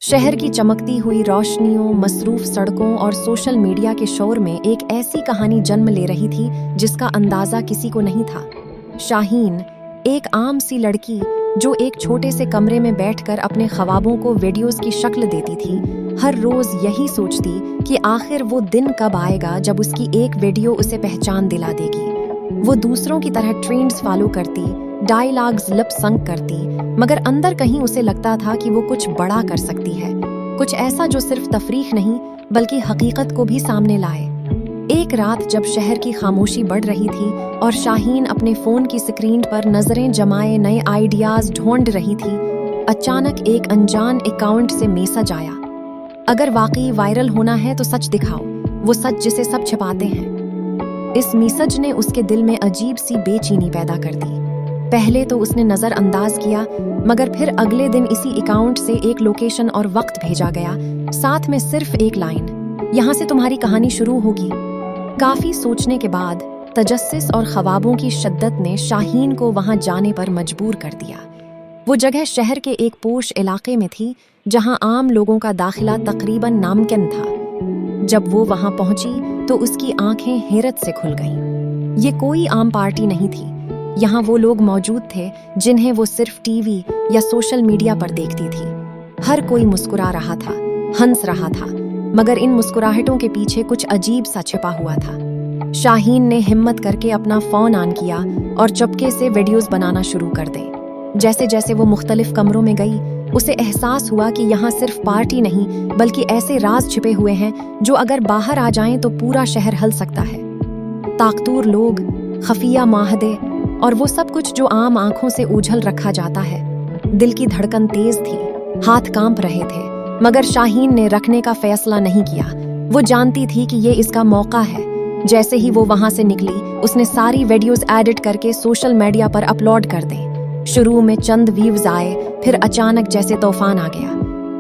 शहर की चमकती हुई रोशनियों, मसरूफ सड़कों और सोशल मीडिया के शोर में एक ऐसी कहानी जन्म ले रही थी जिसका अंदाजा किसी को नहीं था। शाहीन, एक आम सी लड़की जो एक छोटे से कमरे में बैठकर अपने ख्वाबों को वीडियोस की शक्ल देती थी, हर रोज यही सोचती कि आखिर वो दिन कब आएगा जब उसकी एक वीडियो उसे पहचान दिला देगी। वो दूसरों की तरह ट्रेंड्स फॉलो करती, डायलॉग्स लिप संक करती, मगर अंदर कहीं उसे लगता था कि वो कुछ बड़ा कर सकती है, कुछ ऐसा जो सिर्फ तफरीह नहीं बल्कि हकीकत को भी सामने लाए। एक रात जब शहर की खामोशी बढ़ रही थी और शाहीन अपने फोन की स्क्रीन पर नजरें जमाए नए आइडियाज ढूंढ रही थी, अचानक एक अनजान अकाउंट से मैसेज आया। अगर वाकई वायरल होना है तो सच दिखाओ, वो सच जिसे सब छिपाते हैं। इस मैसेज ने उसके दिल में अजीब सी बेचैनी पैदा कर दी। पहले तो उसने नजरअंदाज किया, मगर फिर अगले दिन इसी अकाउंट से एक लोकेशन और वक्त भेजा गया, साथ में सिर्फ एक लाइन, यहाँ से तुम्हारी कहानी शुरू होगी। काफी सोचने के बाद तजस्सुस और ख्वाबों की शिद्दत ने शाहीन को वहां जाने पर मजबूर कर दिया। वो जगह शहर के एक पोश इलाके में थी जहां आम लोगों का दाखिला तकरीबन नामुमकिन था। जब वो वहां पहुंची तो उसकी आंखें हैरत से खुल गईं। ये कोई आम पार्टी नहीं थी। यहाँ वो लोग मौजूद थे जिन्हें वो सिर्फ टीवी या सोशल मीडिया पर देखती थी। हर कोई मुस्कुरा रहा था, हंस रहा था, मगर इन मुस्कुराहटों के पीछे कुछ अजीब सा छिपा हुआ था। शाहीन ने हिम्मत करके अपना फोन ऑन किया और चुपके से वीडियोस बनाना शुरू कर दे। जैसे जैसे वो मुख्तलिफ कमरों में गई, उसे एहसास हुआ कि यहाँ सिर्फ पार्टी नहीं बल्कि ऐसे राज छिपे हुए हैं जो अगर बाहर आ जाएं तो पूरा शहर हिल सकता है। ताकतूर लोग, खफिया माहदे और वो सब कुछ जो आम आंखों से उछल रखा जाता है। दिल की धड़कन तेज थी, हाथ कांप रहे थे, मगर शाहीन ने रखने का फैसला नहीं किया। वो जानती थी कि ये इसका मौका है। जैसे ही वो वहां से निकली, उसने सारी वीडियोस एडिट करके सोशल मीडिया पर अपलोड कर दी। शुरू में चंद व्यूज आए, फिर अचानक जैसे तूफान आ गया।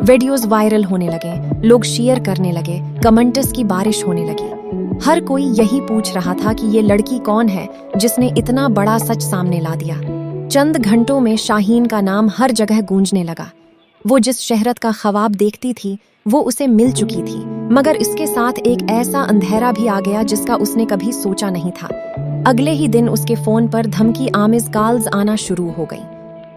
वीडियोस वायरल होने लगे, लोग शेयर करने लगे, कमेंट्स की बारिश होने लगी। हर कोई यही पूछ रहा था कि ये लड़की कौन है जिसने इतना बड़ा सच सामने ला दिया। चंद घंटों में शाहीन का नाम हर जगह गूंजने लगा। वो जिस शहरत का ख्वाब देखती थी वो उसे मिल चुकी थी, मगर इसके साथ एक ऐसा अंधेरा भी आ गया जिसका उसने कभी सोचा नहीं था। अगले ही दिन उसके फोन पर धमकी आमिज कॉल्स आना शुरू हो गई।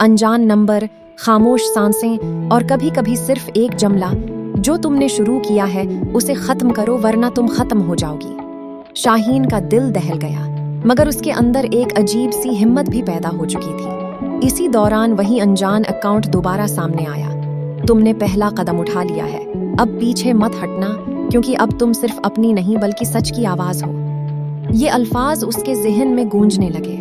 अनजान नंबर, खामोश सांसें और कभी कभी सिर्फ एक जुमला, जो तुमने शुरू किया है उसे खत्म करो वरना तुम खत्म हो जाओगी। शाहीन का दिल दहल गया, मगर उसके अंदर एक अजीब सी हिम्मत भी पैदा हो चुकी थी। इसी दौरान वही अनजान अकाउंट दोबारा सामने आया। तुमने पहला कदम उठा लिया है, अब पीछे मत हटना, क्योंकि अब तुम सिर्फ अपनी नहीं बल्कि सच की आवाज हो। ये अल्फाज उसके ज़हन में गूंजने लगे।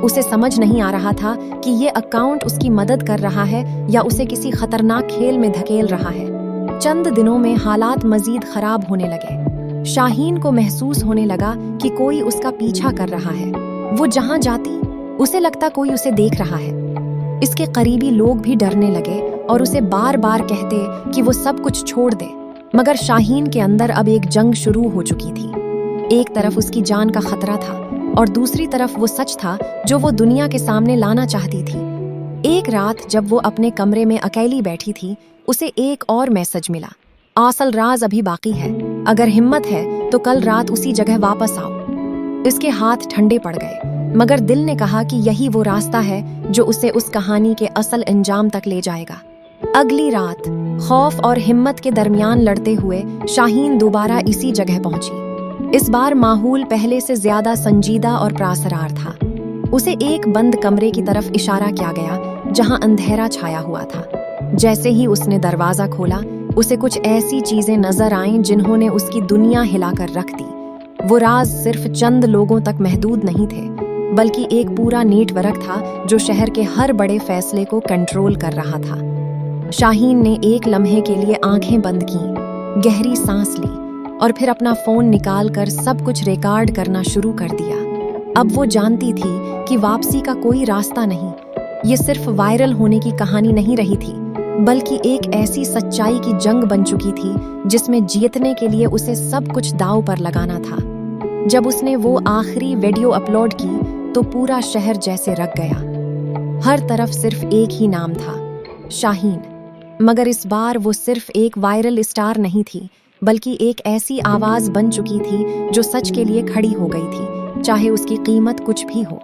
उसे समझ नहीं आ रहा था कि ये अकाउंट उसकी मदद कर रहा है या उसे किसी खतरनाक खेल में धकेल रहा है। चंद दिनों में हालात मजीद खराब होने लगे। शाहीन को महसूस होने लगा कि कोई उसका पीछा कर रहा है। वो जहां जाती उसे लगता कोई उसे देख रहा है। इसके करीबी लोग भी डरने लगे और उसे बार बार कहते कि वो सब कुछ छोड़ दे, मगर शाहीन के अंदर अब एक जंग शुरू हो चुकी थी। एक तरफ उसकी जान का खतरा था और दूसरी तरफ वो सच था जो वो दुनिया के सामने लाना चाहती थी। एक रात जब वो अपने कमरे में अकेली बैठी थी, उसे एक और मैसेज मिला। असल राज अभी बाकी है, अगर हिम्मत है तो कल रात उसी जगह वापस आओ। इसके हाथ ठंडे पड़ गए, मगर दिल ने कहा कि यही वो रास्ता है जो उसे उस कहानी के असल अंजाम तक ले जाएगा। अगली रात खौफ और हिम्मत के दरमियान लड़ते हुए शाहीन दोबारा इसी जगह पहुंची। इस बार माहौल पहले से ज्यादा संजीदा और प्रासरार था। उसे एक बंद कमरे की तरफ इशारा किया गया जहां अंधेरा छाया हुआ था। जैसे ही उसने दरवाजा खोला, उसे कुछ ऐसी चीजें नजर आईं जिन्होंने उसकी दुनिया हिलाकर रख दी। वो राज सिर्फ चंद लोगों तक महदूद नहीं थे, बल्कि एक पूरा नेटवर्क था जो शहर के हर बड़े फैसले को कंट्रोल कर रहा था। शाहीन ने एक लम्हे के लिए आंखें बंद की, गहरी सांस ली और फिर अपना फोन निकालकर सब कुछ रिकॉर्ड करना शुरू कर दिया। अब वो जानती थी कि वापसी का कोई रास्ता नहीं। ये सिर्फ वायरल होने की कहानी नहीं रही थी, बल्कि एक ऐसी सच्चाई की जंग बन चुकी थी जिसमें जीतने के लिए उसे सब कुछ दांव पर लगाना था। जब उसने वो आखिरी वीडियो अपलोड की तो पूरा शहर जैसे रग गया। हर तरफ सिर्फ एक ही नाम था, शाहीन। मगर इस बार वो सिर्फ एक वायरल स्टार नहीं थी, बल्कि एक ऐसी आवाज बन चुकी थी जो सच के लिए खड़ी हो गई थी, चाहे उसकी कीमत कुछ भी हो।